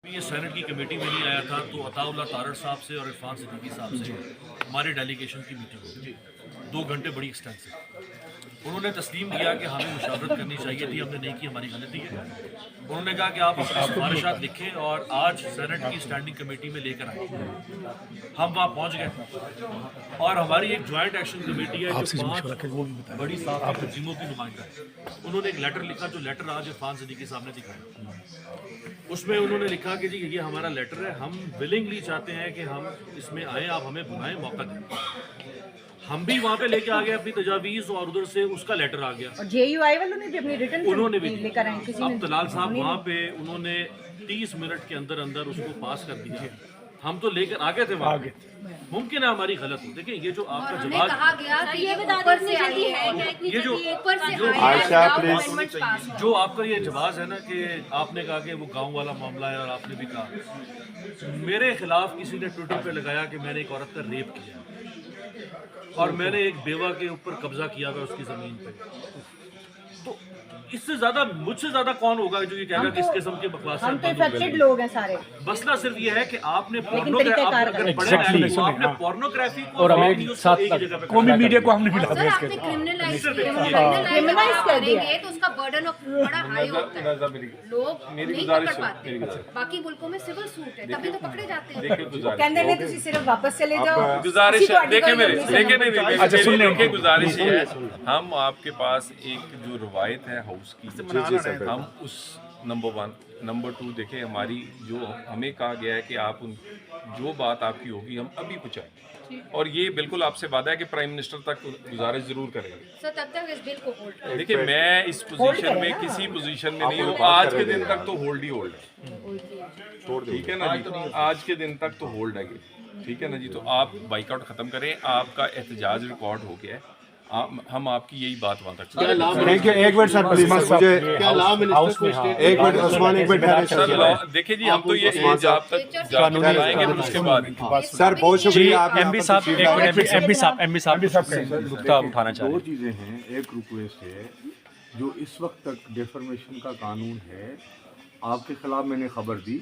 یہ سینٹ کی کمیٹی میں نہیں آیا تھا تو عطا اللہ تارڑ صاحب سے اور عرفان صدیقی صاحب سے ہمارے ڈیلیگیشن کی میٹنگ ہوئی 2 گھنٹے بڑی ایکسٹینسو. انہوں نے تسلیم کیا کہ ہمیں مشاورت کرنی چاہیے تھی, ہم نے نہیں کی, ہماری غلطی ہے. انہوں نے کہا کہ آپ اپنی سفارشات لکھیں اور آج سینٹ کی اسٹینڈنگ کمیٹی میں لے کر آئیں. ہم وہاں پہنچ گئے اور ہماری ایک جوائنٹ ایکشن کمیٹی ہے جو 5 بڑی صاحب تنظیموں کی نمائندہ ہے. انہوں نے ایک لیٹر لکھا جو لیٹر آج عرفان صدیقی صاحب نے دکھایا. اس میں انہوں نے لکھا کہ جی یہ ہمارا لیٹر ہے, ہم ولنگلی چاہتے ہیں کہ ہم اس میں آئیں, آپ ہمیں بلائیں, موقع دیں. ہم بھی وہاں پہ لے کے آ گئے اپنی تجاویز اور ادھر سے اس کا لیٹر آ گیا. اور جے یو آئی والوں نے بھی اپنی ریٹن انہوں نے بھی لے کر آئے. کسی اب طلال صاحب وہاں پہ انہوں نے 30 منٹ کے اندر اندر اس کو پاس کر دیا. ہم تو لے کر آ گئے تھے وہاں پہ. ممکن ہے ہماری غلط ہو. دیکھیں یہ جو آپ کا جواز یہ جو آپ کا یہ جواز ہے نا کہ آپ نے کہا کہ وہ گاؤں والا معاملہ ہے اور آپ نے بھی کہا میرے خلاف کسی نے ٹویٹر پہ لگایا کہ میں نے ایک عورت کا ریپ کیا اور میں نے ایک بیوہ کے اوپر قبضہ کیا ہوا اس کی زمین پہ. تو اس سے زیادہ مجھ سے زیادہ کون ہوگا جو یہ کہے گا کہ اس قسم کے بکواس ہم تو افیکٹڈ لوگ ہیں سارے. مسئلہ صرف یہ ہے کہ آپ نے پورنوگرافی کو اور ہمیں ساتھ قومی میڈیا کو ہم نے ملا دیا. کرمنلائز کر دیا تو اس کا برڈن آف بڑا ہائی ہوتا ہے. لوگ نہیں پکڑ پاتے. باقی ملکوں میں سول سوٹ ہے تبھی تو پکڑے جاتے ہیں. کہندے نے تسی صرف واپس چلے جاؤ. گزارش دیکھیں گزارش ہے ہم آپ کے پاس ایک جو روایت ہے ہاؤس کی ہم اس نمبر 1 نمبر 2 دیکھیں ہماری جو ہمیں کہا گیا ہے کہ آپ جو بات آپ کی ہوگی ہم ابھی پہنچائیں اور یہ بالکل آپ سے وعدہ ہے کہ پرائم منسٹر تک گزارش ضرور کریں گے. سر تب تک اس بل کو ہولڈ کریں. دیکھیں میں اس پوزیشن میں کسی پوزیشن میں نہیں ہوں. آج کے دن تک تو ہولڈ ہی ہولڈ ہے. ٹھیک ہے نا جی, آج کے دن تک تو ہولڈ ہے. ٹھیک ہے نا جی, تو آپ بائک آؤٹ ختم کریں. آپ کا احتجاج ریکارڈ ہو گیا ہے. ہم آپ کی یہی بات وہاں تک ایک منٹ سر پلیز مجھے ایک منٹ عثمان ایک منٹ دیکھیں جی ہم تو یہ جاب تک قانون آئیں گے اس کے بعد. سر بہت شکریہ. آپ ایم پی صاحب ایم پی صاحب نقطہ اٹھانا چاہ رہے ہیں. 2 چیزیں ہیں. ایک ریکویسٹ ہے جو اس وقت تک ڈیفرمیشن کا قانون ہے آپ کے خلاف میں نے خبر دی,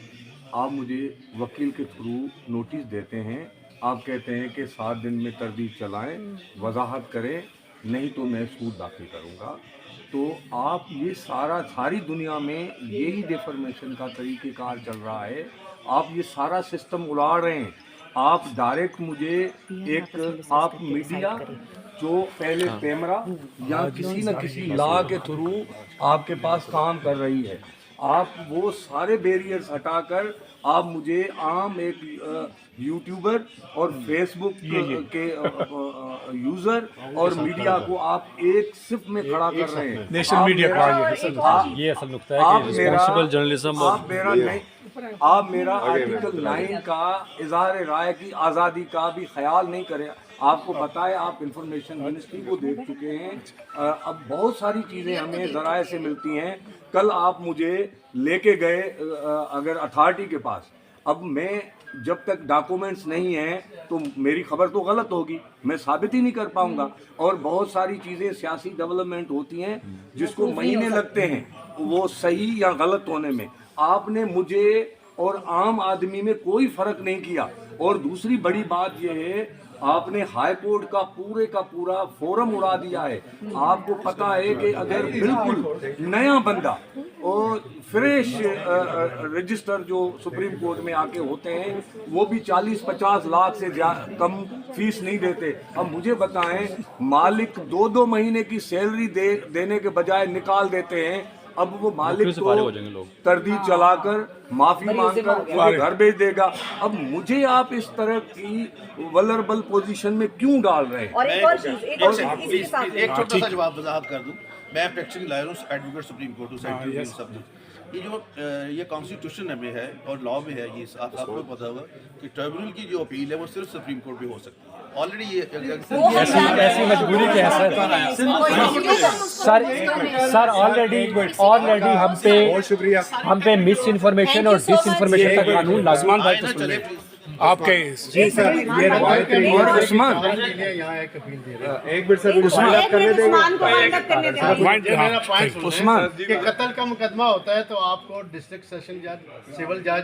آپ مجھے وکیل کے تھرو نوٹس دیتے ہیں, آپ کہتے ہیں کہ 7 دن میں تردید چلائیں, وضاحت کریں, نہیں تو میں سود داخل کروں گا. تو آپ یہ ساری دنیا میں یہی ڈیفرمیشن کا طریقہ کار چل رہا ہے. آپ یہ سارا سسٹم اڑا رہے ہیں. آپ ڈائریکٹ مجھے ایک آپ میڈیا جو پہلے کیمرہ یا کسی نہ کسی لا کے تھرو آپ کے پاس کام کر رہی ہے, آپ وہ سارے بیریئرز ہٹا کر آپ مجھے عام ایک یوٹیوبر اور فیس بک کے یوزر اور میڈیا کو آپ ایک صف میں کھڑا کر رہے ہیں. نیشنل میڈیا یہ اصل نقطہ ہے کہ ریسپانسبل جرنلزم. آپ میرا آرٹیکل 9 کا اظہار رائے کی آزادی کا بھی خیال نہیں کریں. آپ کو پتہ ہے آپ انفارمیشن منسٹری کو دیکھ چکے ہیں. اب بہت ساری چیزیں ہمیں ذرائع سے ملتی ہیں. کل آپ مجھے لے کے گئے اگر اتھارٹی کے پاس, اب میں جب تک ڈاکومنٹس نہیں ہیں تو میری خبر تو غلط ہوگی, میں ثابت ہی نہیں کر پاؤں گا. اور بہت ساری چیزیں سیاسی ڈیولپمنٹ ہوتی ہیں جس کو مہینے لگتے ہیں وہ صحیح یا غلط ہونے میں. آپ نے مجھے اور عام آدمی میں کوئی فرق نہیں کیا. اور دوسری بڑی بات یہ ہے آپ نے ہائی کورٹ کا پورا فورم اڑا دیا ہے. آپ کو پتہ ہے کہ اگر بالکل نیا بندہ اور فریش رجسٹر جو سپریم کورٹ میں آ کے ہوتے ہیں وہ بھی 40-50 لاکھ سے کم فیس نہیں دیتے. اب مجھے بتائیں, مالک 2 مہینے کی سیلری دینے کے بجائے نکال دیتے ہیں. اب وہ مالک کو تردید چلا کر معافی مانگ کر مجھے گھر بھیج دے گا. اب مجھے آپ اس طرح کی ولربل پوزیشن میں کیوں ڈال رہے ہیں؟ اور ایک اور چیز ایک چھوٹا سا جواب وضاحت کر دوں. میں پریکٹسنگ لائر ہوں, ایڈوکیٹ سپریم کورٹ سب. یہ جو یہ کانسٹیٹیوشن میں ہے اور لا میں ہے, یہ آپ کو پتا ہوگا کہ ٹریبونل کی جو اپیل ہے وہ صرف سپریم کورٹ میں ہو سکتی ہے. آلریڈی ایسی مجبوری کے ہے سر آلریڈی ہم پہ مس انفارمیشن اور ڈس انفارمیشن کا قانون لازمان آپ کے جی سر یہ عثمان ایک منٹ سر عثمان کہ قتل کا مقدمہ ہوتا ہے تو آپ کو ڈسٹرکٹ سیشن جج, سول جج